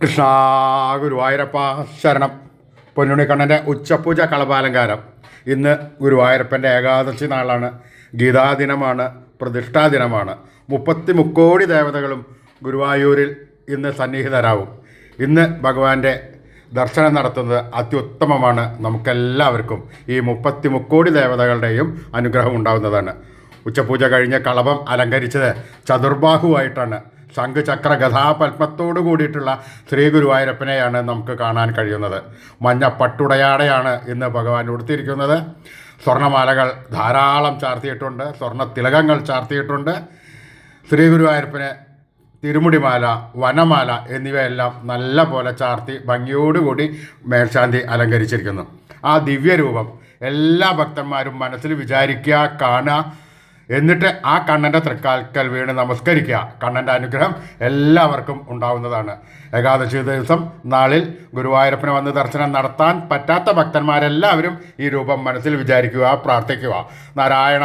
കൃഷ്ണ ഗുരുവായൂരപ്പ ശരണം. പൊന്നുണ്ണിക്കണ്ണൻ്റെ ഉച്ചപൂജ കളഭാലങ്കാരം. ഇന്ന് ഗുരുവായൂരപ്പൻ്റെ ഏകാദശി നാളാണ്, ഗീതാദിനമാണ്, പ്രതിഷ്ഠാ ദിനമാണ്. 33 ദേവതകളും ഗുരുവായൂരിൽ ഇന്ന് സന്നിഹിതരാവും. ഇന്ന് ഭഗവാന്റെ ദർശനം നടത്തുന്നത് അത്യുത്തമമാണ്. നമുക്കെല്ലാവർക്കും ഈ 33 ദേവതകളുടെയും അനുഗ്രഹം ഉണ്ടാവുന്നതാണ്. ഉച്ചപൂജ കഴിഞ്ഞ് കളഭം അലങ്കരിച്ചത് ചതുർബാഹുവായിട്ടാണ്. ശംഖ് ചക്ര ഗഥാപത്മത്തോടു കൂടിയിട്ടുള്ള ശ്രീ ഗുരുവായൂരപ്പനെയാണ് നമുക്ക് കാണാൻ കഴിയുന്നത്. മഞ്ഞ പട്ടുടയാടയാണ് ഇന്ന് ഭഗവാൻ ഉടുത്തിരിക്കുന്നത്. സ്വർണ്ണമാലകൾ ധാരാളം ചാർത്തിയിട്ടുണ്ട്, സ്വർണ്ണ തിലകങ്ങൾ ചാർത്തിയിട്ടുണ്ട്. ശ്രീ ഗുരുവായൂരപ്പന് തിരുമുടിമാല, വനമാല എന്നിവയെല്ലാം നല്ല പോലെ ചാർത്തി ഭംഗിയോടുകൂടി മേൽശാന്തി അലങ്കരിച്ചിരിക്കുന്നു. ആ ദിവ്യരൂപം എല്ലാ ഭക്തന്മാരും മനസ്സിൽ വിചാരിക്കുക, കാണുക, എന്നിട്ട് ആ കണ്ണൻ്റെ തൃക്കാൽക്കൽ വീണ് നമസ്കരിക്കുക. കണ്ണൻ്റെ അനുഗ്രഹം എല്ലാവർക്കും ഉണ്ടാവുന്നതാണ്. ഏകാദശി ദിവസം നാളിൽ ഗുരുവായൂരപ്പനെ വന്ന് ദർശനം നടത്താൻ പറ്റാത്ത ഭക്തന്മാരെല്ലാവരും ഈ രൂപം മനസ്സിൽ വിചാരിക്കുക, പ്രാർത്ഥിക്കുക. നാരായണ